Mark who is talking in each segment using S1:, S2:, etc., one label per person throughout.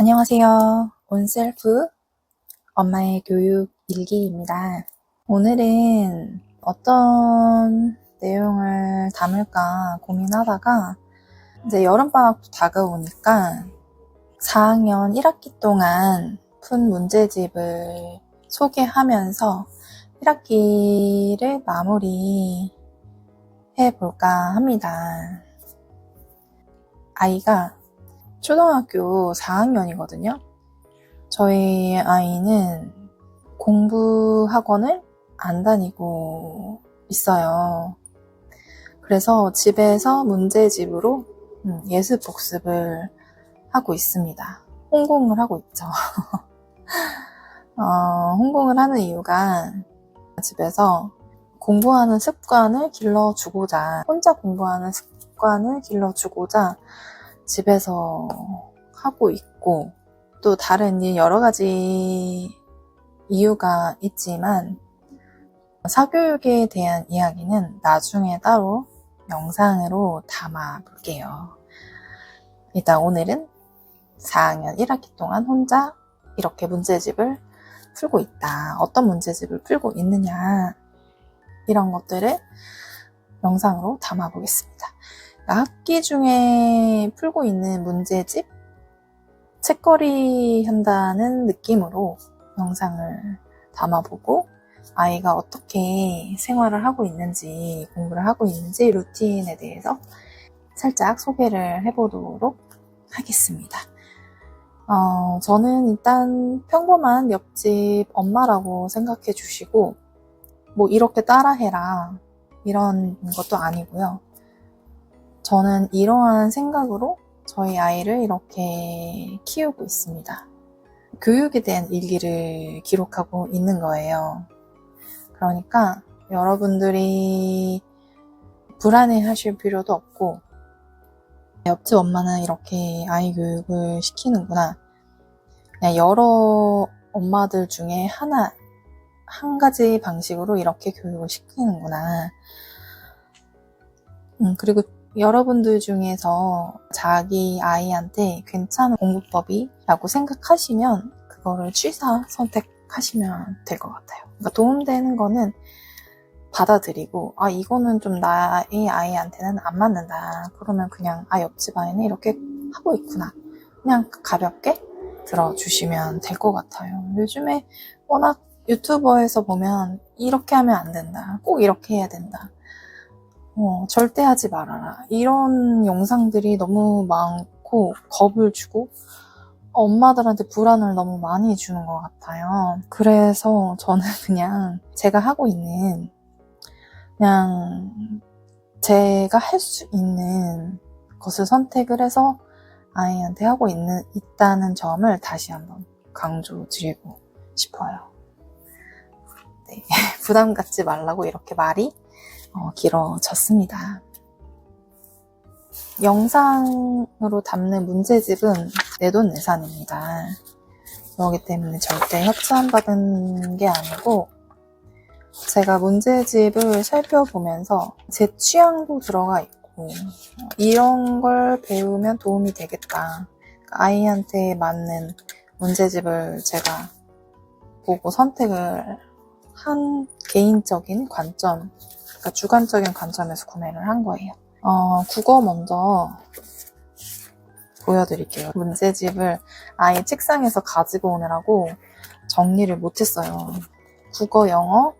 S1: 안녕하세요. 온셀프 엄마의 교육 일기입니다. 오늘은 어떤 내용을 담을까 고민하다가 이제 여름방학도 다가오니까 4학년 1학기 동안 푼 문제집을 소개하면서 1학기를 마무리해 볼까 합니다. 아이가 초등학교 4학년이거든요. 저희 아이는 공부 학원을 안 다니고 있어요. 그래서 집에서 문제집으로 예습 복습을 하고 있습니다. 홍공을 하고 있죠. 홍공을 하는 이유가 집에서 공부하는 습관을 길러주고자, 혼자 공부하는 습관을 길러주고자 집에서 하고 있고, 또 다른 여러 가지 이유가 있지만 사교육에 대한 이야기는 나중에 따로 영상으로 담아 볼게요. 일단 오늘은 4학년 1학기 동안 혼자 이렇게 문제집을 풀고 있다. 어떤 문제집을 풀고 있느냐, 이런 것들을 영상으로 담아 보겠습니다. 학기 중에 풀고 있는 문제집, 책거리 한다는 느낌으로 영상을 담아보고 아이가 어떻게 생활을 하고 있는지, 공부를 하고 있는지 루틴에 대해서 살짝 소개를 해보도록 하겠습니다. 저는 일단 평범한 옆집 엄마라고 생각해 주시고, 뭐 이렇게 따라해라 이런 것도 아니고요. 저는 이러한 생각으로 저희 아이를 이렇게 키우고 있습니다. 교육에 대한 일기를 기록하고 있는 거예요. 그러니까 여러분들이 불안해 하실 필요도 없고, 옆집 엄마는 이렇게 아이 교육을 시키는구나, 그냥 여러 엄마들 중에 한 가지 방식으로 이렇게 교육을 시키는구나. 그리고 여러분들 중에서 자기 아이한테 괜찮은 공부법이라고 생각하시면 그거를 취사 선택하시면 될 것 같아요. 그러니까 도움되는 거는 받아들이고, 이거는 좀 나의 아이한테는 안 맞는다. 그러면 그냥 옆집 아이는 이렇게 하고 있구나, 그냥 가볍게 들어주시면 될 것 같아요. 요즘에 워낙 유튜버에서 보면 이렇게 하면 안 된다, 꼭 이렇게 해야 된다, 절대 하지 말아라, 이런 영상들이 너무 많고 겁을 주고 엄마들한테 불안을 너무 많이 주는 것 같아요. 그래서 저는 그냥 제가 하고 있는, 그냥 제가 할 수 있는 것을 선택을 해서 아이한테 하고 있다는 점을 다시 한번 강조드리고 싶어요. 네, 부담 갖지 말라고 이렇게 말이 길어졌습니다. 영상으로 담는 문제집은 내돈내산입니다. 그렇기 때문에 절대 협찬받은 게 아니고, 제가 문제집을 살펴보면서 제 취향도 들어가 있고, 이런 걸 배우면 도움이 되겠다, 아이한테 맞는 문제집을 제가 보고 선택을 한 개인적인 관점, 그러니까 주관적인 관점에서 구매를 한 거예요. 국어 먼저 보여드릴게요. 문제집을 아이 책상에서 가지고 오느라고 정리를 못했어요. 국어, 영어,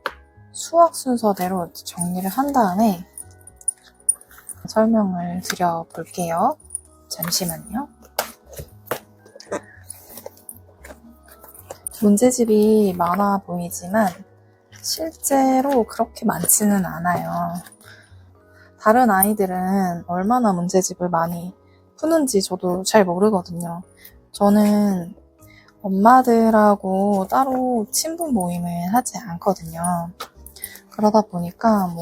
S1: 수학 순서대로 정리를 한 다음에 설명을 드려볼게요. 잠시만요. 문제집이 많아 보이지만 실제로 그렇게 많지는 않아요. 다른 아이들은 얼마나 문제집을 많이 푸는지 저도 잘 모르거든요. 저는 엄마들하고 따로 친분 모임을 하지 않거든요. 그러다 보니까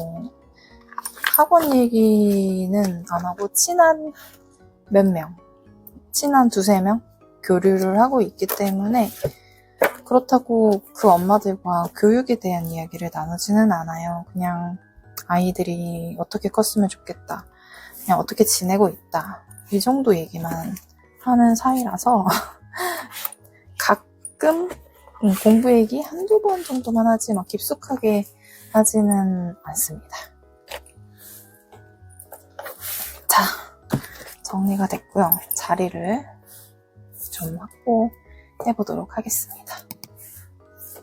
S1: 학원 얘기는 안 하고 친한 몇 명, 친한 두세 명 교류를 하고 있기 때문에, 그렇다고 그 엄마들과 교육에 대한 이야기를 나누지는 않아요. 그냥 아이들이 어떻게 컸으면 좋겠다, 그냥 어떻게 지내고 있다, 이 정도 얘기만 하는 사이라서 가끔 공부 얘기 한두 번 정도만 하지 막 깊숙하게 하지는 않습니다. 자, 정리가 됐고요. 자리를 좀 확보해 보도록 하겠습니다.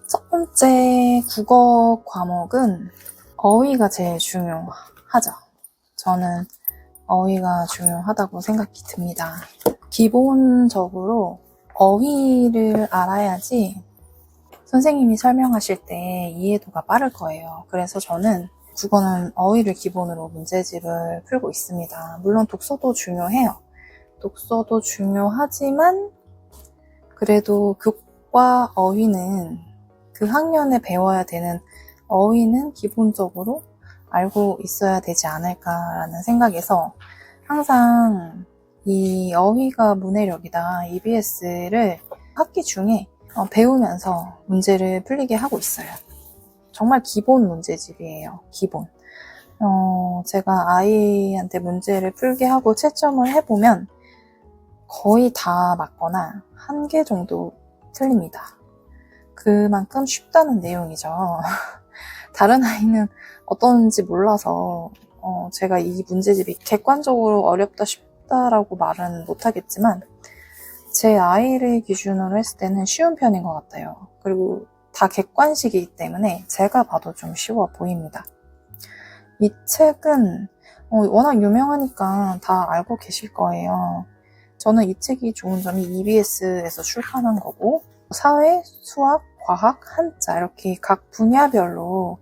S1: 첫 번째 국어 과목은 어휘가 제일 중요하죠. 저는 어휘가 중요하다고 생각이 듭니다. 기본적으로 어휘를 알아야지 선생님이 설명하실 때 이해도가 빠를 거예요. 그래서 저는 국어는 어휘를 기본으로 문제집을 풀고 있습니다. 물론 독서도 중요해요. 독서도 중요하지만 그래도 교과 어휘는 그 학년에 배워야 되는 어휘는 기본적으로 알고 있어야 되지 않을까라는 생각에서 항상 이 어휘가 문해력이다, EBS를 학기 중에 배우면서 문제를 풀리게 하고 있어요. 정말 기본 문제집이에요. 기본. 제가 아이한테 문제를 풀게 하고 채점을 해보면 거의 다 맞거나 한 개 정도 틀립니다. 그만큼 쉽다는 내용이죠. 다른 아이는 어떤지 몰라서 제가 이 문제집이 객관적으로 어렵다 쉽다라고 말은 못하겠지만 제 아이를 기준으로 했을 때는 쉬운 편인 것 같아요. 그리고 다 객관식이기 때문에 제가 봐도 좀 쉬워 보입니다. 이 책은 워낙 유명하니까 다 알고 계실 거예요. 저는 이 책이 좋은 점이 EBS에서 출판한 거고 사회, 수학, 과학, 한자 이렇게 각 분야별로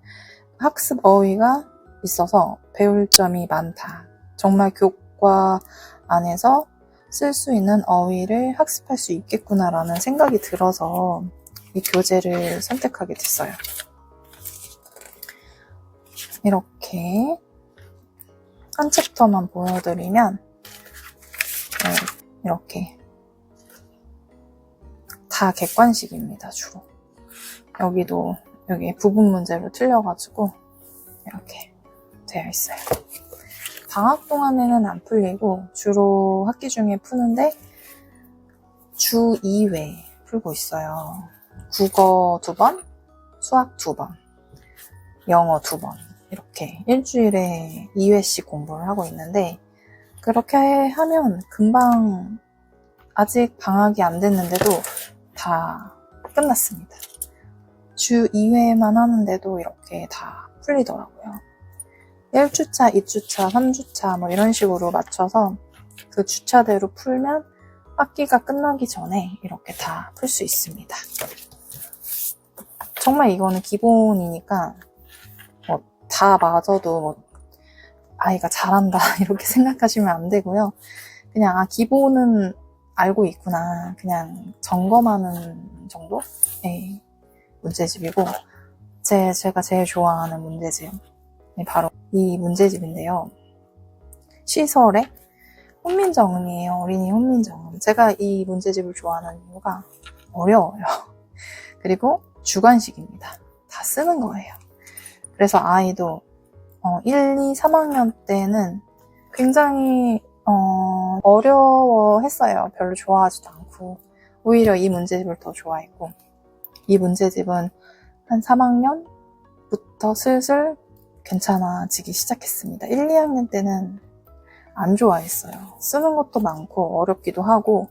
S1: 학습 어휘가 있어서 배울 점이 많다. 정말 교과 안에서 쓸 수 있는 어휘를 학습할 수 있겠구나라는 생각이 들어서 이 교재를 선택하게 됐어요. 이렇게 한 챕터만 보여드리면 이렇게 다 객관식입니다. 주로 여기도 여기 부분 문제로 틀려가지고 이렇게 되어 있어요. 방학 동안에는 안 풀리고 주로 학기 중에 푸는데 주 2회 풀고 있어요. 국어 2번, 수학 2번, 영어 2번 이렇게 일주일에 2회씩 공부를 하고 있는데 그렇게 하면 금방 아직 방학이 안 됐는데도 다 끝났습니다. 주 2회만 하는데도 이렇게 다 풀리더라고요. 1주차, 2주차, 3주차 뭐 이런 식으로 맞춰서 그 주차대로 풀면 학기가 끝나기 전에 이렇게 다 풀 수 있습니다. 정말 이거는 기본이니까 다 맞아도 아이가 잘한다 이렇게 생각하시면 안 되고요. 그냥 기본은 알고 있구나 그냥 점검하는 정도의 문제집이고 제가 제일 좋아하는 문제집이 바로 이 문제집인데요. 시설의 훈민정음이에요. 어린이 훈민정음. 제가 이 문제집을 좋아하는 이유가 어려워요. 그리고 주관식입니다. 다 쓰는 거예요. 그래서 아이도 1, 2, 3학년 때는 굉장히 어려워했어요. 별로 좋아하지도 않고 오히려 이 문제집을 더 좋아했고 이 문제집은 한 3학년부터 슬슬 괜찮아지기 시작했습니다. 1, 2학년 때는 안 좋아했어요. 쓰는 것도 많고 어렵기도 하고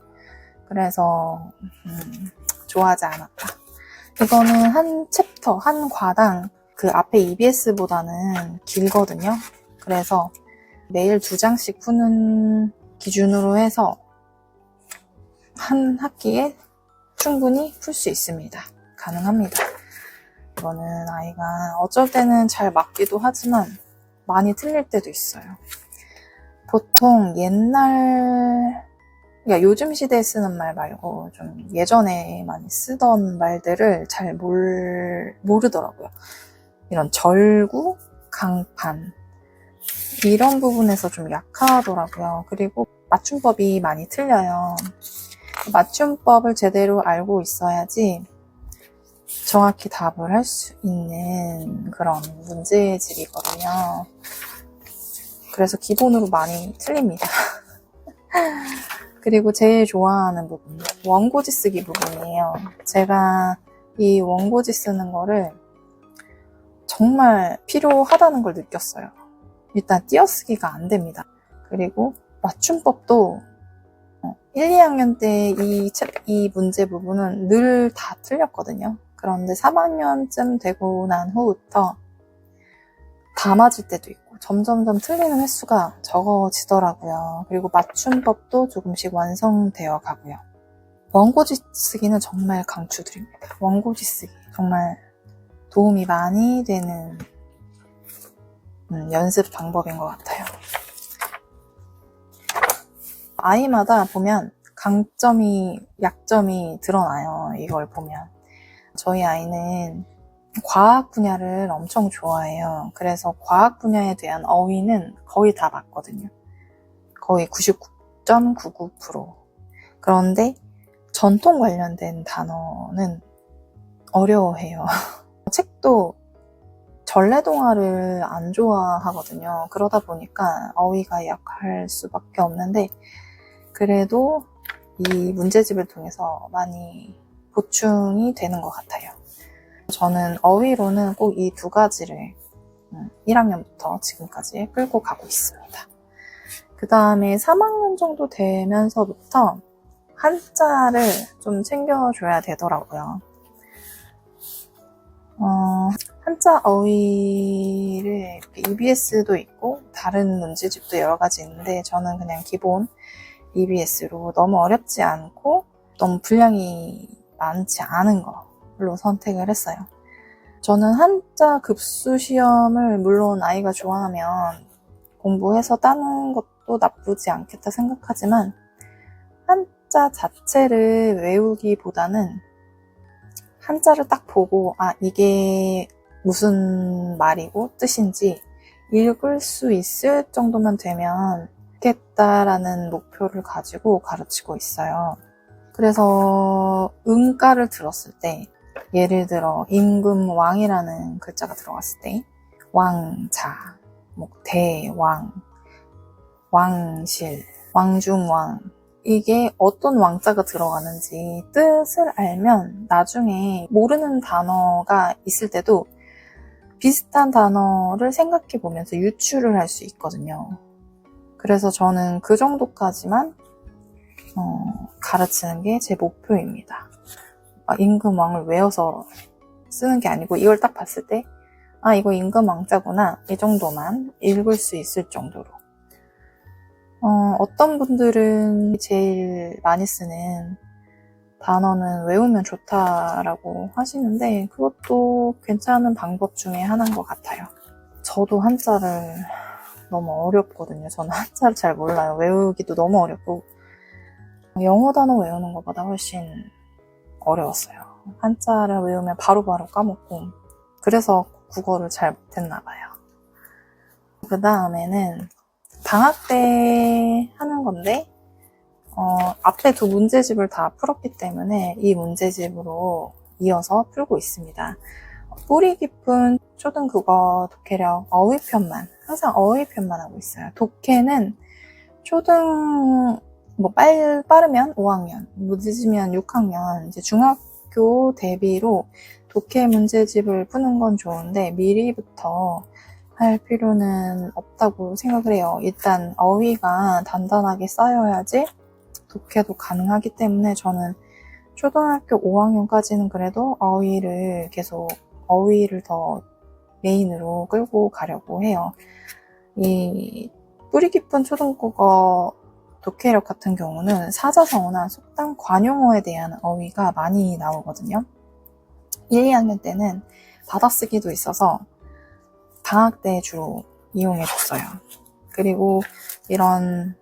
S1: 그래서 좋아하지 않았다. 이거는 한 챕터, 한 과당 그 앞에 EBS보다는 길거든요. 그래서 매일 2장씩 푸는 기준으로 해서 한 학기에 충분히 풀 수 있습니다. 가능합니다. 이거는 아이가 어쩔 때는 잘 맞기도 하지만 많이 틀릴 때도 있어요. 보통 그러니까 요즘 시대에 쓰는 말 말고 좀 예전에 많이 쓰던 말들을 잘 모르더라고요. 이런 절구, 강판 이런 부분에서 좀 약하더라고요. 그리고 맞춤법이 많이 틀려요. 맞춤법을 제대로 알고 있어야지 정확히 답을 할 수 있는 그런 문제집이거든요. 그래서 기본으로 많이 틀립니다. 그리고 제일 좋아하는 부분, 원고지 쓰기 부분이에요. 제가 이 원고지 쓰는 거를 정말 필요하다는 걸 느꼈어요. 일단 띄어쓰기가 안 됩니다. 그리고 맞춤법도 1, 2학년 때 이 문제 부분은 늘 다 틀렸거든요. 그런데 3학년쯤 되고 난 후부터 다 맞을 때도 있고 점점점 틀리는 횟수가 적어지더라고요. 그리고 맞춤법도 조금씩 완성되어 가고요. 원고지 쓰기는 정말 강추드립니다. 원고지 쓰기 정말 도움이 많이 되는 연습 방법인 것 같아요. 아이마다 보면 강점이, 약점이 드러나요. 이걸 보면. 저희 아이는 과학 분야를 엄청 좋아해요. 그래서 과학 분야에 대한 어휘는 거의 다 맞거든요. 거의 99.99%. 그런데 전통 관련된 단어는 어려워해요. 책도 전래동화를 안 좋아하거든요. 그러다 보니까 어휘가 약할 수밖에 없는데 그래도 이 문제집을 통해서 많이 보충이 되는 것 같아요. 저는 어휘로는 꼭 이 두 가지를 1학년부터 지금까지 끌고 가고 있습니다. 그 다음에 3학년 정도 되면서부터 한자를 좀 챙겨줘야 되더라고요. 한자 어휘를 EBS도 있고 다른 문제집도 여러 가지 있는데 저는 그냥 기본 EBS로 너무 어렵지 않고 너무 분량이 많지 않은 걸로 선택을 했어요. 저는 한자 급수 시험을 물론 아이가 좋아하면 공부해서 따는 것도 나쁘지 않겠다 생각하지만 한자 자체를 외우기보다는 한자를 딱 보고 이게 무슨 말이고 뜻인지 읽을 수 있을 정도만 되면 좋겠다라는 목표를 가지고 가르치고 있어요. 그래서 음가를 들었을 때 예를 들어 임금왕이라는 글자가 들어갔을 때 왕자, 대왕, 왕실, 왕중왕 이게 어떤 왕자가 들어가는지 뜻을 알면 나중에 모르는 단어가 있을 때도 비슷한 단어를 생각해 보면서 유추를 할 수 있거든요. 그래서 저는 그 정도까지만 가르치는 게 제 목표입니다. 임금왕을 외워서 쓰는 게 아니고 이걸 딱 봤을 때 이거 임금왕자구나 이 정도만 읽을 수 있을 정도로. 어떤 분들은 제일 많이 쓰는 단어는 외우면 좋다라고 하시는데 그것도 괜찮은 방법 중에 하나인 것 같아요. 저도 한자를 너무 어렵거든요. 저는 한자를 잘 몰라요. 외우기도 너무 어렵고 영어 단어 외우는 것보다 훨씬 어려웠어요. 한자를 외우면 바로바로 까먹고 그래서 국어를 잘 못했나 봐요. 그 다음에는 방학 때 하는 건데 앞에 두 문제집을 다 풀었기 때문에 이 문제집으로 이어서 풀고 있습니다. 뿌리 깊은 초등국어 독해력 어휘편만 항상 어휘편만 하고 있어요. 독해는 초등 빠르면 5학년, 늦으면 6학년 이제 중학교 대비로 독해 문제집을 푸는 건 좋은데 미리부터 할 필요는 없다고 생각을 해요. 일단 어휘가 단단하게 쌓여야지 독해도 가능하기 때문에 저는 초등학교 5학년까지는 그래도 어휘를 더 메인으로 끌고 가려고 해요. 이 뿌리 깊은 초등국어 독해력 같은 경우는 사자성어나 속담 관용어에 대한 어휘가 많이 나오거든요. 1, 2학년 때는 받아쓰기도 있어서 방학 때 주로 이용해줬어요. 그리고 이런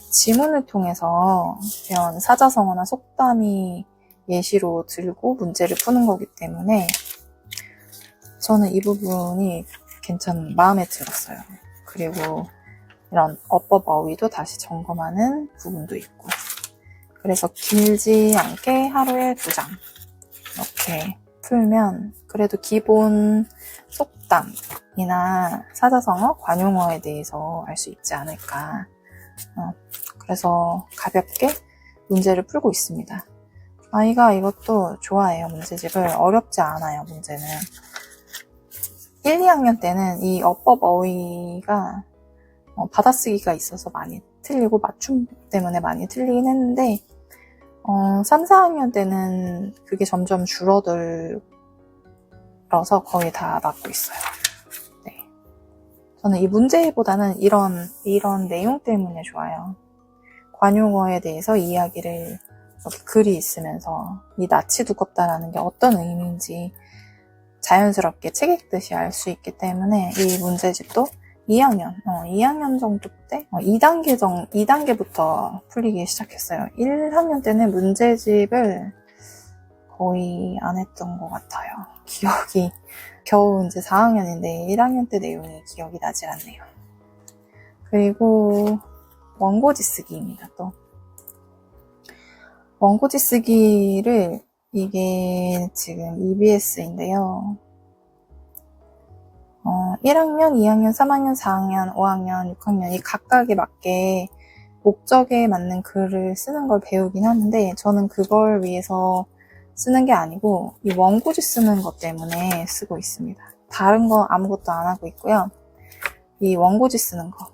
S1: 지문을 통해서 이런 사자성어나 속담이 예시로 들고 문제를 푸는 거기 때문에 저는 이 부분이 마음에 들었어요. 그리고 이런 어법 어휘도 다시 점검하는 부분도 있고 그래서 길지 않게 하루에 2장 이렇게 풀면 그래도 기본 속담이나 사자성어, 관용어에 대해서 알 수 있지 않을까. 그래서 가볍게 문제를 풀고 있습니다. 아이가 이것도 좋아해요. 문제집을. 어렵지 않아요, 문제는. 1, 2학년 때는 이 어법 어휘가 받아쓰기가 있어서 많이 틀리고 맞춤 때문에 많이 틀리긴 했는데 3, 4학년 때는 그게 점점 줄어들어서 거의 다 맞고 있어요. 네. 저는 이 문제보다는 이런 내용 때문에 좋아요. 관용어에 대해서 이야기를 이렇게 글이 있으면서 이 낯이 두껍다라는 게 어떤 의미인지 자연스럽게 책 읽듯이 알 수 있기 때문에 이 문제집도 2학년 정도 때 2단계부터 풀리기 시작했어요. 1학년 때는 문제집을 거의 안 했던 것 같아요. 기억이 겨우 이제 4학년인데 1학년 때 내용이 기억이 나지 않네요. 그리고 원고지 쓰기입니다. 또 원고지 쓰기를 이게 지금 EBS인데요. 1학년, 2학년, 3학년, 4학년, 5학년, 6학년이 각각에 맞게 목적에 맞는 글을 쓰는 걸 배우긴 하는데 저는 그걸 위해서 쓰는 게 아니고 이 원고지 쓰는 것 때문에 쓰고 있습니다. 다른 거 아무것도 안 하고 있고요. 이 원고지 쓰는 거.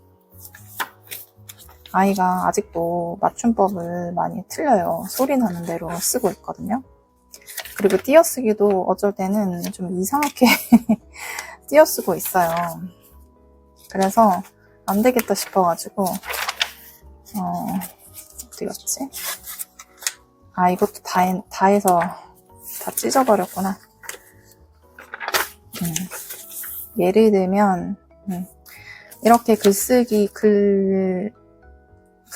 S1: 아이가 아직도 맞춤법을 많이 틀려요. 소리 나는 대로 쓰고 있거든요. 그리고 띄어쓰기도 어쩔 때는 좀 이상하게 띄어쓰고 있어요. 그래서 안 되겠다 싶어가지고 어디 갔지? 이것도 다 해서 다 찢어버렸구나. 예를 들면 이렇게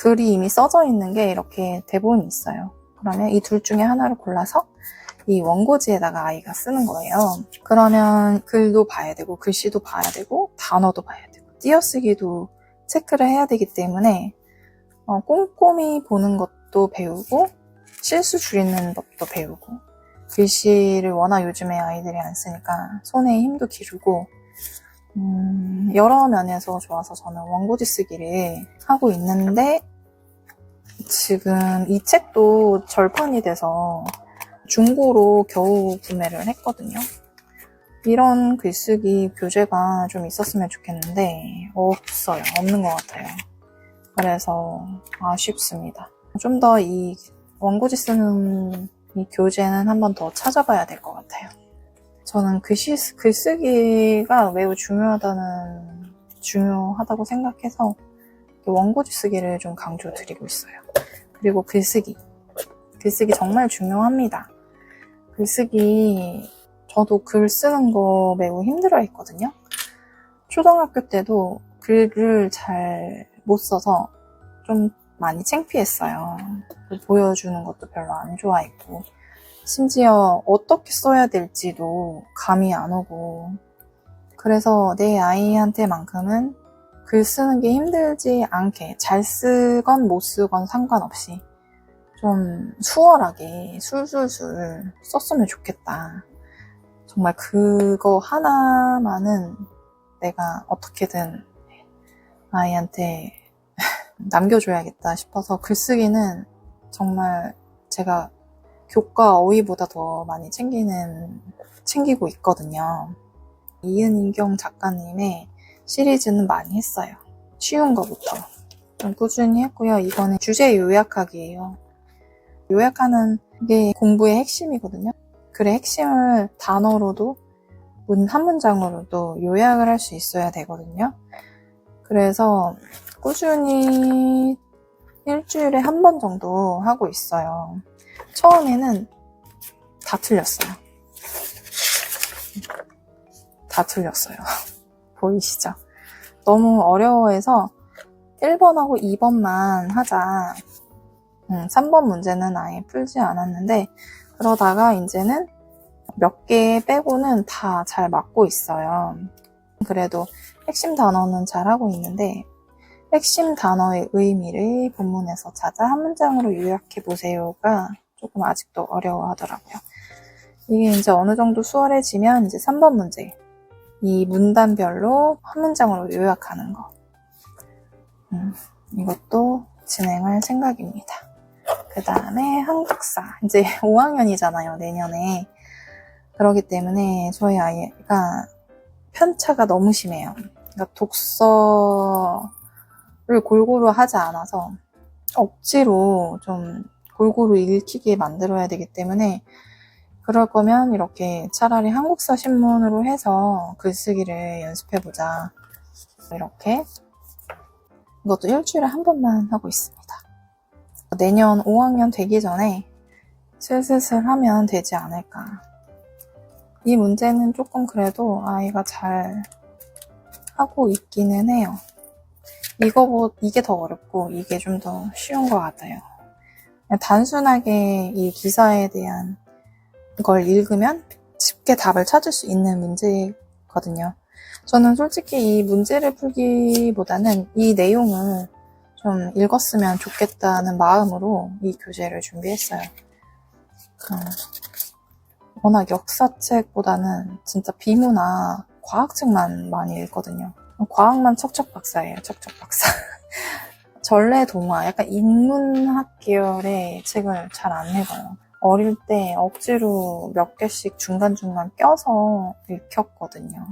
S1: 글이 이미 써져 있는 게 이렇게 대본이 있어요. 그러면 이 둘 중에 하나를 골라서 이 원고지에다가 아이가 쓰는 거예요. 그러면 글도 봐야 되고 글씨도 봐야 되고 단어도 봐야 되고 띄어쓰기도 체크를 해야 되기 때문에 꼼꼼히 보는 것도 배우고 실수 줄이는 법도 배우고 글씨를 워낙 요즘에 아이들이 안 쓰니까 손에 힘도 기르고 여러 면에서 좋아서 저는 원고지 쓰기를 하고 있는데 지금 이 책도 절판이 돼서 중고로 겨우 구매를 했거든요. 이런 글쓰기 교재가 좀 있었으면 좋겠는데 없어요. 없는 것 같아요. 그래서 아쉽습니다. 좀 더 이 원고지 쓰는 이 교재는 한 번 더 찾아봐야 될 것 같아요. 저는 글쓰기가 매우 중요하다고 생각해서 원고지 쓰기를 좀 강조드리고 있어요. 그리고 글쓰기 정말 중요합니다. 글쓰기 저도 글 쓰는 거 매우 힘들어 했거든요. 초등학교 때도 글을 잘 못 써서 좀 많이 창피했어요. 보여주는 것도 별로 안 좋아했고 심지어 어떻게 써야 될지도 감이 안 오고 그래서 내 아이한테만큼은 글 쓰는 게 힘들지 않게 잘 쓰건 못 쓰건 상관없이 좀 수월하게 술술술 썼으면 좋겠다. 정말 그거 하나만은 내가 어떻게든 아이한테 남겨줘야겠다 싶어서 글쓰기는 정말 제가 교과 어휘보다 더 많이 챙기고 있거든요. 이은인경 작가님의 시리즈는 많이 했어요. 쉬운 거부터 좀 꾸준히 했고요. 이거는 주제 요약하기예요. 요약하는 게 공부의 핵심이거든요. 글의 핵심을 단어로도 한 문장으로도 요약을 할 수 있어야 되거든요. 그래서 꾸준히 일주일에 한 번 정도 하고 있어요. 처음에는 다 틀렸어요. 보이시죠? 너무 어려워해서 1번하고 2번만 하자. 3번 문제는 아예 풀지 않았는데 그러다가 이제는 몇 개 빼고는 다 잘 맞고 있어요. 그래도 핵심 단어는 잘 하고 있는데 핵심 단어의 의미를 본문에서 찾아 한 문장으로 요약해보세요가 조금 아직도 어려워하더라고요. 이게 이제 어느 정도 수월해지면 이제 3번 문제. 이 문단별로 한 문장으로 요약하는 거. 이것도 진행할 생각입니다. 그 다음에 한국사. 이제 5학년이잖아요, 내년에. 그렇기 때문에 저희 아이가 편차가 너무 심해요. 그러니까 독서를 골고루 하지 않아서 억지로 좀 골고루 읽히게 만들어야 되기 때문에 그럴 거면 이렇게 차라리 한국사 신문으로 해서 글쓰기를 연습해보자. 이렇게 이것도 일주일에 한 번만 하고 있습니다. 내년 5학년 되기 전에 슬슬 하면 되지 않을까. 이 문제는 조금 그래도 아이가 잘 하고 있기는 해요. 이게 더 어렵고 이게 좀 더 쉬운 것 같아요. 단순하게 이 기사에 대한 걸 읽으면 쉽게 답을 찾을 수 있는 문제거든요. 저는 솔직히 이 문제를 풀기보다는 이 내용을 좀 읽었으면 좋겠다는 마음으로 이 교재를 준비했어요. 워낙 역사책보다는 진짜 비문학, 과학책만 많이 읽거든요. 과학만 척척 박사예요, 척척 박사. 전래동화, 약간 인문학 계열의 책을 잘 안 읽어요. 어릴 때 억지로 몇 개씩 중간중간 껴서 읽혔거든요.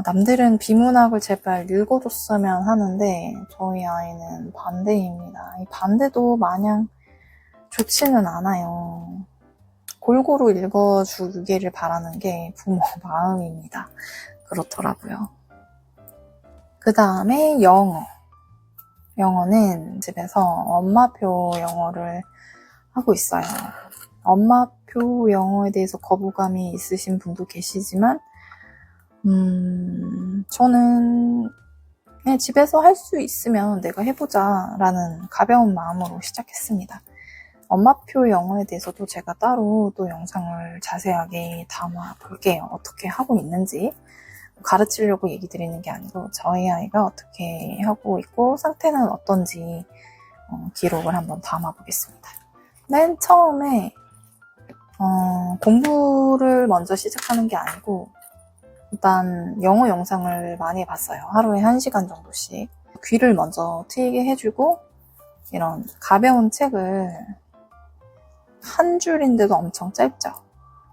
S1: 남들은 비문학을 제발 읽어줬으면 하는데 저희 아이는 반대입니다. 이 반대도 마냥 좋지는 않아요. 골고루 읽어주기를 바라는 게 부모 마음입니다. 그렇더라고요. 그 다음에 영어는 집에서 엄마표 영어를 하고 있어요. 엄마표 영어에 대해서 거부감이 있으신 분도 계시지만 저는 그냥 집에서 할 수 있으면 내가 해보자 라는 가벼운 마음으로 시작했습니다. 엄마표 영어에 대해서도 제가 따로 또 영상을 자세하게 담아 볼게요. 어떻게 하고 있는지. 가르치려고 얘기 드리는 게 아니고 저희 아이가 어떻게 하고 있고 상태는 어떤지 기록을 한번 담아 보겠습니다. 맨 처음에 공부를 먼저 시작하는 게 아니고 일단 영어 영상을 많이 봤어요. 하루에 1시간 정도씩. 귀를 먼저 트이게 해주고 이런 가벼운 책을 한 줄인데도 엄청 짧죠.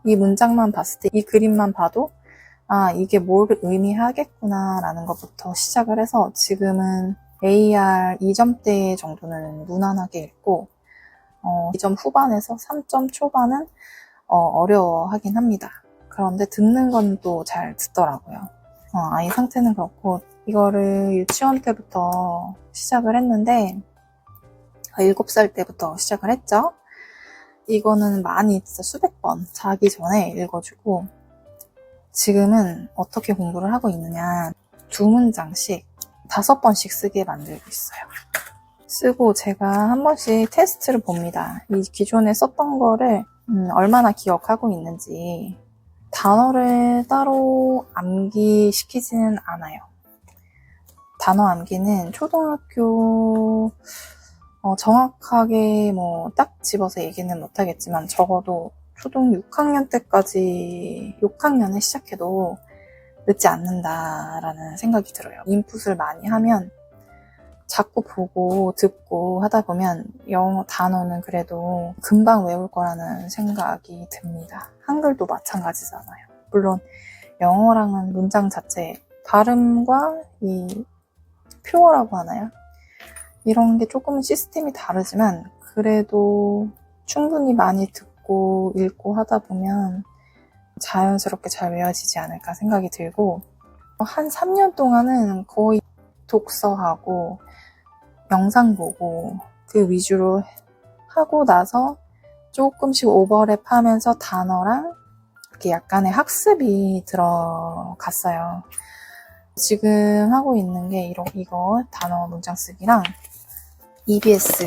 S1: 이 문장만 봤을 때 이 그림만 봐도 이게 뭘 의미하겠구나 라는 것부터 시작을 해서 지금은 AR 2점대 정도는 무난하게 읽고 2점 후반에서 3점 초반은 어려워하긴 합니다. 그런데 듣는 건 또 잘 듣더라고요. 아이 상태는 그렇고 이거를 유치원 때부터 시작을 했는데 7살 때부터 시작을 했죠. 이거는 많이 진짜 수백 번 자기 전에 읽어주고 지금은 어떻게 공부를 하고 있느냐 2문장씩 5번씩 쓰게 만들고 있어요. 쓰고 제가 한 번씩 테스트를 봅니다. 이 기존에 썼던 거를 얼마나 기억하고 있는지. 단어를 따로 암기시키지는 않아요. 단어 암기는 초등학교 정확하게 딱 집어서 얘기는 못하겠지만 적어도 초등 6학년 때까지 6학년에 시작해도 늦지 않는다라는 생각이 들어요. 인풋을 많이 하면 자꾸 보고 듣고 하다 보면 영어 단어는 그래도 금방 외울 거라는 생각이 듭니다. 한글도 마찬가지잖아요. 물론 영어랑은 문장 자체 발음과 이 표어라고 하나요? 이런 게 조금은 시스템이 다르지만 그래도 충분히 많이 듣고 읽고 하다 보면 자연스럽게 잘 외워지지 않을까 생각이 들고 한 3년 동안은 거의 독서하고 영상 보고 그 위주로 하고 나서 조금씩 오버랩 하면서 단어랑 이렇게 약간의 학습이 들어갔어요. 지금 하고 있는 게 이거 단어 문장 쓰기랑 EBS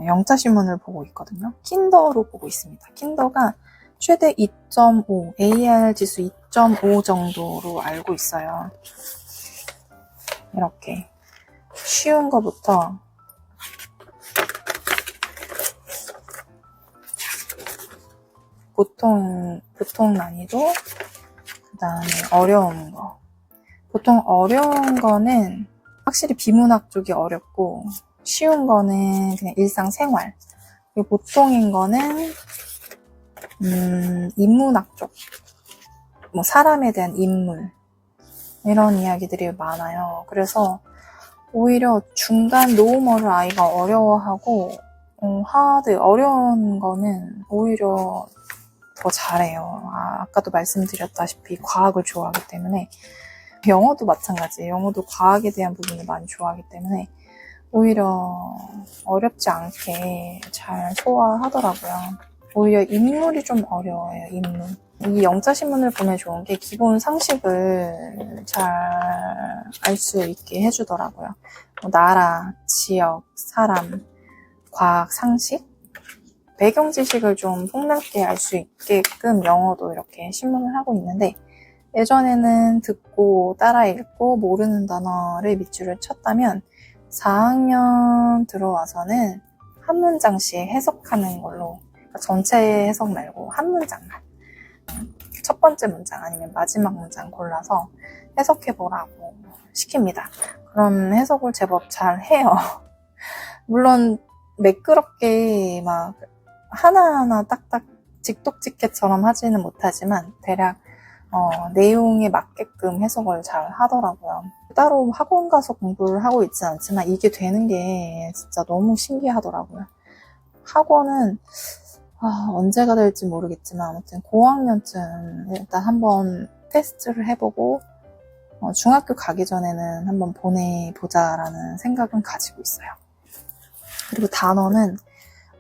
S1: 영자신문을 보고 있거든요. 킨더로 보고 있습니다. 킨더가 최대 2.5, AR 지수 2.5 정도로 알고 있어요. 이렇게 쉬운 거부터 보통 난이도, 그 다음에 어려운 거. 보통 어려운 거는 확실히 비문학 쪽이 어렵고, 쉬운 거는 그냥 일상생활. 그리고 보통인 거는, 인문학 쪽. 뭐, 사람에 대한 인물. 이런 이야기들이 많아요. 그래서 오히려 중간 노멀을 아이가 어려워하고, 어려운 거는 오히려 더 잘해요. 아까도 말씀드렸다시피 과학을 좋아하기 때문에, 영어도 마찬가지예요. 영어도 과학에 대한 부분을 많이 좋아하기 때문에 오히려 어렵지 않게 잘 소화하더라고요. 오히려 인물이 좀 어려워요, 인물. 이 영자신문을 보면 좋은 게 기본 상식을 잘 알 수 있게 해주더라고요. 뭐 나라, 지역, 사람, 과학, 상식, 배경 지식을 좀 폭넓게 알 수 있게끔 영어도 이렇게 신문을 하고 있는데, 예전에는 듣고 따라 읽고 모르는 단어를 밑줄을 쳤다면 4학년 들어와서는 한 문장씩 해석하는 걸로, 그러니까 전체 해석 말고 한 문장만, 첫 번째 문장 아니면 마지막 문장 골라서 해석해보라고 시킵니다. 그럼 해석을 제법 잘 해요. 물론 매끄럽게 막 하나하나 딱딱 직독직해처럼 하지는 못하지만 대략 내용에 맞게끔 해석을 잘 하더라고요. 따로 학원 가서 공부를 하고 있진 않지만 이게 되는 게 진짜 너무 신기하더라고요. 학원은 언제가 될지 모르겠지만 아무튼 고학년쯤 일단 한번 테스트를 해보고 중학교 가기 전에는 한번 보내보자라는 생각은 가지고 있어요. 그리고 단어는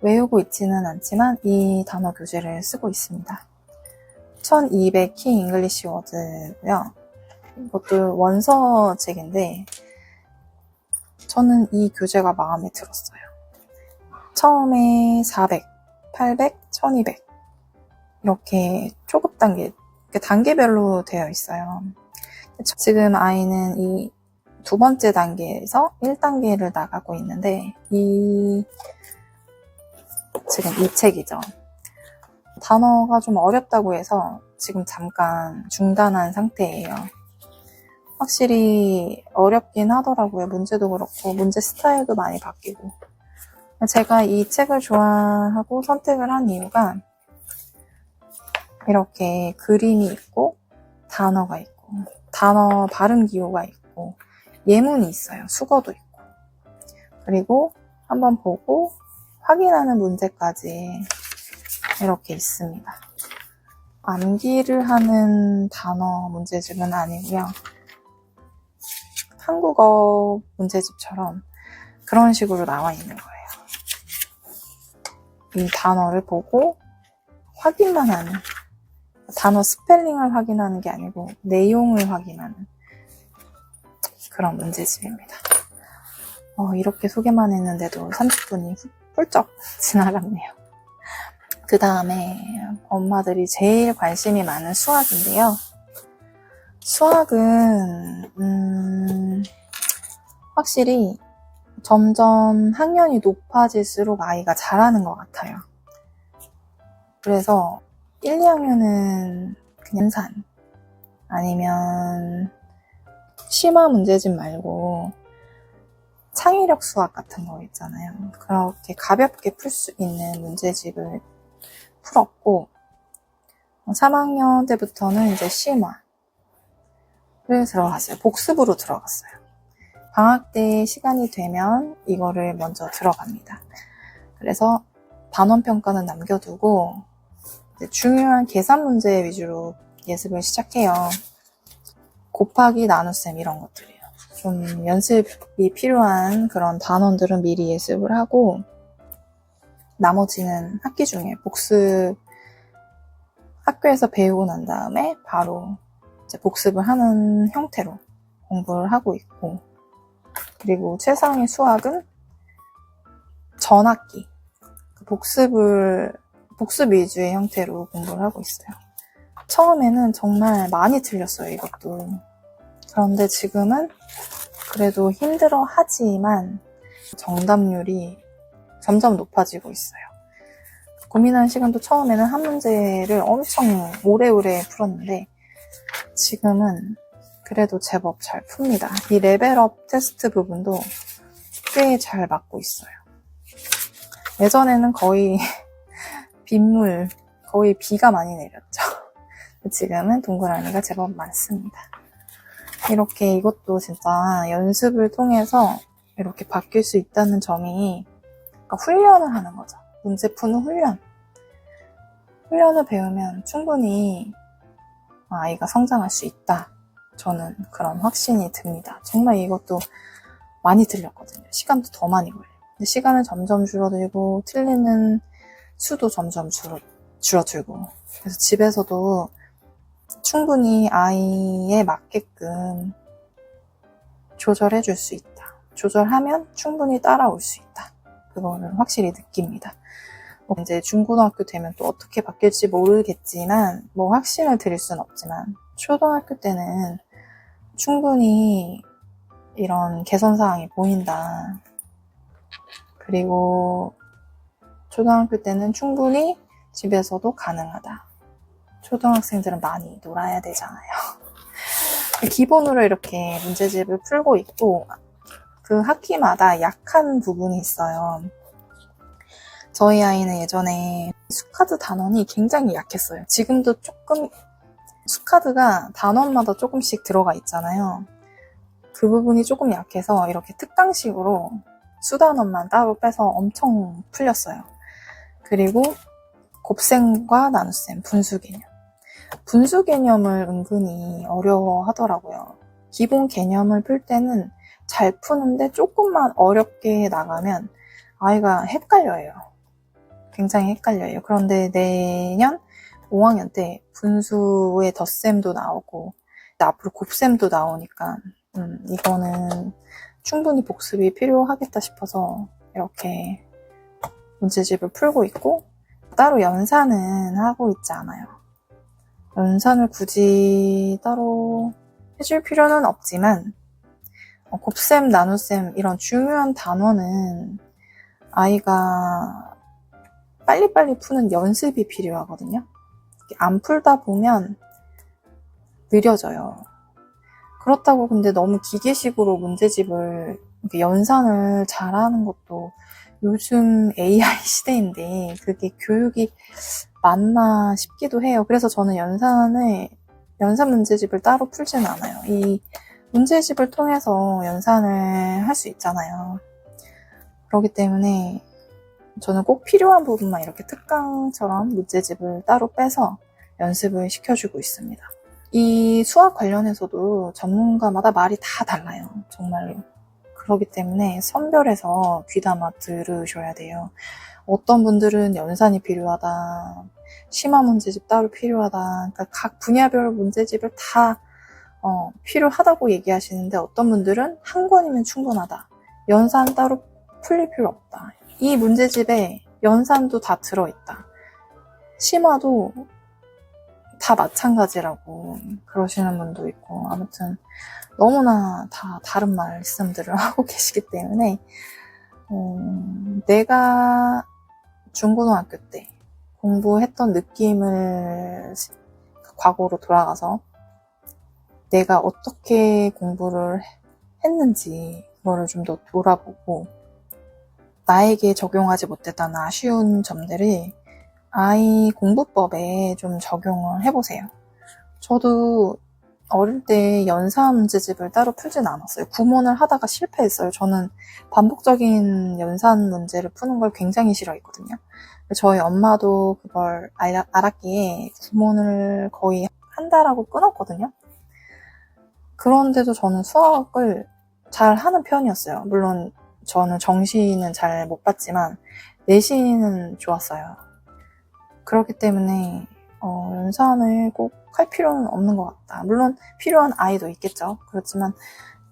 S1: 외우고 있지는 않지만 이 단어 교재를 쓰고 있습니다. 1200 키 잉글리시 워드고요. 이것도 원서책인데 저는 이 교재가 마음에 들었어요. 처음에 400, 800, 1200 이렇게 초급 단계, 단계별로 되어 있어요. 지금 아이는 이 두 번째 단계에서 1단계를 나가고 있는데 지금 이 책이죠. 단어가 좀 어렵다고 해서 지금 잠깐 중단한 상태예요. 확실히 어렵긴 하더라고요. 문제도 그렇고 문제 스타일도 많이 바뀌고. 제가 이 책을 좋아하고 선택을 한 이유가 이렇게 그림이 있고 단어가 있고 단어 발음 기호가 있고 예문이 있어요. 수거도 있고 그리고 한번 보고 확인하는 문제까지 이렇게 있습니다. 암기를 하는 단어 문제집은 아니고요. 한국어 문제집처럼 그런 식으로 나와 있는 거예요. 이 단어를 보고 확인만 하는, 단어 스펠링을 확인하는 게 아니고 내용을 확인하는 그런 문제집입니다. 이렇게 소개만 했는데도 30분이 훌쩍 지나갔네요. 그 다음에 엄마들이 제일 관심이 많은 수학인데요. 수학은 확실히 점점 학년이 높아질수록 아이가 잘하는 것 같아요. 그래서 1, 2학년은 그냥 산 아니면 심화 문제집 말고 창의력 수학 같은 거 있잖아요. 그렇게 가볍게 풀 수 있는 문제집을 풀었고 3학년 때부터는 이제 심화를 들어갔어요. 복습으로 들어갔어요. 방학 때 시간이 되면 이거를 먼저 들어갑니다. 그래서 단원평가는 남겨두고 이제 중요한 계산 문제 위주로 예습을 시작해요. 곱하기, 나눗셈 이런 것들이에요. 좀 연습이 필요한 그런 단원들은 미리 예습을 하고 나머지는 학기 중에 복습 학교에서 배우고 난 다음에 바로 이제 복습을 하는 형태로 공부를 하고 있고 그리고 최상의 수학은 전학기 복습 위주의 형태로 공부를 하고 있어요. 처음에는 정말 많이 틀렸어요, 이것도. 그런데 지금은 그래도 힘들어 하지만 정답률이 점점 높아지고 있어요. 고민하는 시간도 처음에는 한 문제를 엄청 오래오래 풀었는데 지금은 그래도 제법 잘 풉니다. 이 레벨업 테스트 부분도 꽤 잘 맞고 있어요. 예전에는 거의 빗물, 거의 비가 많이 내렸죠. 지금은 동그라미가 제법 많습니다. 이렇게 이것도 진짜 연습을 통해서 이렇게 바뀔 수 있다는 점이, 그러니까 훈련을 하는 거죠. 문제 푸는 훈련. 훈련을 배우면 충분히 아이가 성장할 수 있다. 저는 그런 확신이 듭니다. 정말 이것도 많이 틀렸거든요. 시간도 더 많이 걸려요. 근데 시간은 점점 줄어들고 틀리는 수도 점점 줄어들고, 그래서 집에서도 충분히 아이에 맞게끔 조절해 줄 수 있다. 조절하면 충분히 따라올 수 있다. 그거는 확실히 느낍니다. 이제 중고등학교 되면 또 어떻게 바뀔지 모르겠지만, 뭐 확신을 드릴 수는 없지만, 초등학교 때는 충분히 이런 개선 사항이 보인다. 그리고 초등학교 때는 충분히 집에서도 가능하다. 초등학생들은 많이 놀아야 되잖아요. 기본으로 이렇게 문제집을 풀고 있고, 그 학기마다 약한 부분이 있어요. 저희 아이는 예전에 수카드 단원이 굉장히 약했어요. 지금도 조금 수카드가 단원마다 조금씩 들어가 있잖아요. 그 부분이 조금 약해서 이렇게 특강식으로 수단원만 따로 빼서 엄청 풀렸어요. 그리고 곱셈과 나눗셈, 분수 개념. 분수 개념을 은근히 어려워하더라고요. 기본 개념을 풀 때는 잘 푸는데 조금만 어렵게 나가면 아이가 헷갈려요. 굉장히 헷갈려요. 그런데 내년 5학년 때 분수의 덧셈도 나오고 앞으로 곱셈도 나오니까 이거는 충분히 복습이 필요하겠다 싶어서 이렇게 문제집을 풀고 있고, 따로 연산은 하고 있지 않아요. 연산을 굳이 따로 해줄 필요는 없지만 곱셈, 나눗셈 이런 중요한 단원은 아이가 빨리빨리 푸는 연습이 필요하거든요. 안 풀다 보면 느려져요. 그렇다고 근데 너무 기계식으로 문제집을 연산을 잘하는 것도, 요즘 AI 시대인데 그게 교육이 맞나 싶기도 해요. 그래서 저는 연산 문제집을 따로 풀지는 않아요. 이 문제집을 통해서 연산을 할 수 있잖아요. 그렇기 때문에 저는 꼭 필요한 부분만 이렇게 특강처럼 문제집을 따로 빼서 연습을 시켜주고 있습니다. 이 수학 관련해서도 전문가마다 말이 다 달라요. 정말로. 그렇기 때문에 선별해서 귀담아 들으셔야 돼요. 어떤 분들은 연산이 필요하다, 심화 문제집 따로 필요하다, 그러니까 각 분야별 문제집을 다 필요하다고 얘기하시는데, 어떤 분들은 한 권이면 충분하다, 연산 따로 풀릴 필요 없다, 이 문제집에 연산도 다 들어있다, 심화도 다 마찬가지라고 그러시는 분도 있고, 아무튼 너무나 다 다른 말씀들을 하고 계시기 때문에 내가 중고등학교 때 공부했던 느낌을 과거로 돌아가서 내가 어떻게 공부를 했는지 그거를 좀 더 돌아보고, 나에게 적용하지 못했던 아쉬운 점들을 아이 공부법에 좀 적용을 해보세요. 저도 어릴 때 연산 문제집을 따로 풀진 않았어요. 구몬을 하다가 실패했어요. 저는 반복적인 연산 문제를 푸는 걸 굉장히 싫어했거든요. 저희 엄마도 그걸 알았기에 구몬을 거의 한 달 하고 끊었거든요. 그런데도 저는 수학을 잘 하는 편이었어요. 물론 저는 정시는 잘 못 봤지만 내신은 좋았어요. 그렇기 때문에 연산을 꼭 할 필요는 없는 것 같다. 물론 필요한 아이도 있겠죠. 그렇지만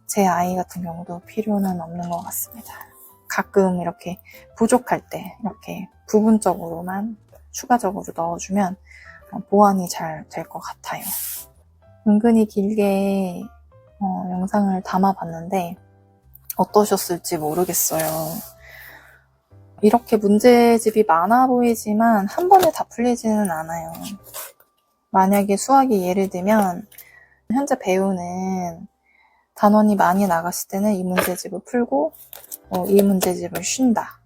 S1: 제 아이 같은 경우도 필요는 없는 것 같습니다. 가끔 이렇게 부족할 때 이렇게 부분적으로만 추가적으로 넣어주면 보완이 잘 될 것 같아요. 은근히 길게 영상을 담아봤는데 어떠셨을지 모르겠어요. 이렇게 문제집이 많아 보이지만 한 번에 다 풀리지는 않아요. 만약에 수학이 예를 들면 현재 배우는 단원이 많이 나갔을 때는 이 문제집을 풀고 이 문제집을 쉰다.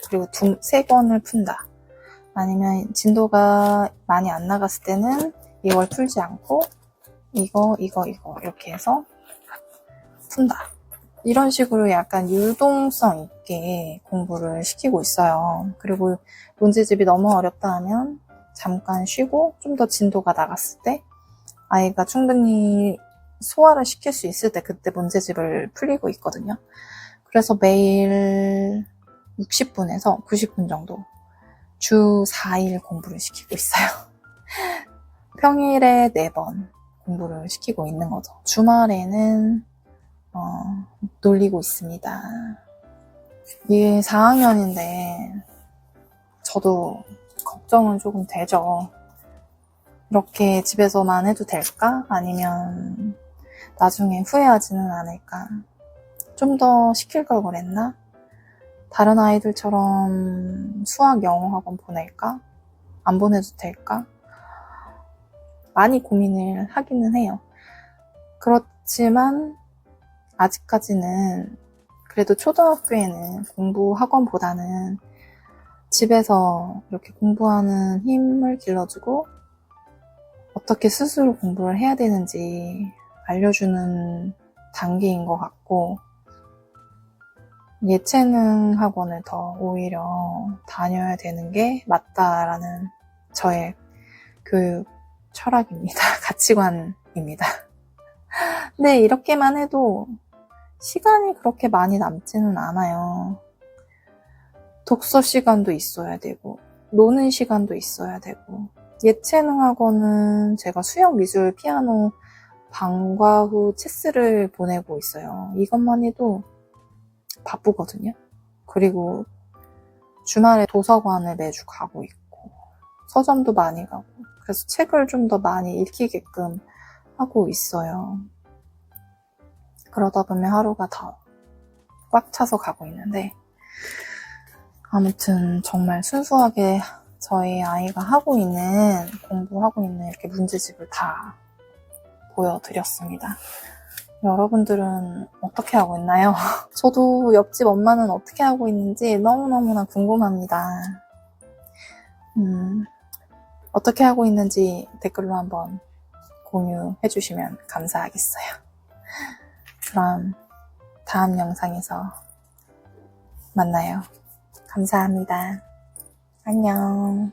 S1: 그리고 세 권을 푼다. 아니면 진도가 많이 안 나갔을 때는 이걸 풀지 않고 이거 이렇게 해서 푼다. 이런 식으로 약간 율동성 있게 공부를 시키고 있어요. 그리고 문제집이 너무 어렵다 하면 잠깐 쉬고 좀 더 진도가 나갔을 때 아이가 충분히 소화를 시킬 수 있을 때 그때 문제집을 풀리고 있거든요. 그래서 매일 60분에서 90분 정도 주 4일 공부를 시키고 있어요. 평일에 4번 공부를 시키고 있는 거죠. 주말에는 놀리고 있습니다. 이게 4학년인데 저도 걱정은 조금 되죠. 이렇게 집에서만 해도 될까? 아니면 나중에 후회하지는 않을까? 좀 더 시킬 걸 그랬나? 다른 아이들처럼 수학, 영어 학원 보낼까? 안 보내도 될까? 많이 고민을 하기는 해요. 그렇지만 아직까지는 그래도 초등학교에는 공부 학원보다는 집에서 이렇게 공부하는 힘을 길러주고 어떻게 스스로 공부를 해야 되는지 알려주는 단계인 것 같고 예체능 학원을 더 오히려 다녀야 되는 게 맞다라는 저의 교육 철학입니다. 가치관입니다. 근데 이렇게만 해도 시간이 그렇게 많이 남지는 않아요. 독서 시간도 있어야 되고 노는 시간도 있어야 되고 예체능 학원은 제가 수영, 미술, 피아노, 방과 후 체스를 보내고 있어요. 이것만 해도 바쁘거든요. 그리고 주말에 도서관을 매주 가고 있고 서점도 많이 가고 그래서 책을 좀 더 많이 읽히게끔 하고 있어요. 그러다 보면 하루가 더 꽉 차서 가고 있는데 아무튼 정말 순수하게 저희 아이가 하고 있는 공부하고 있는 이렇게 문제집을 다 보여드렸습니다. 여러분들은 어떻게 하고 있나요? 저도 옆집 엄마는 어떻게 하고 있는지 너무너무나 궁금합니다. 어떻게 하고 있는지 댓글로 한번 공유해 주시면 감사하겠어요. 그럼 다음 영상에서 만나요. 감사합니다. 안녕.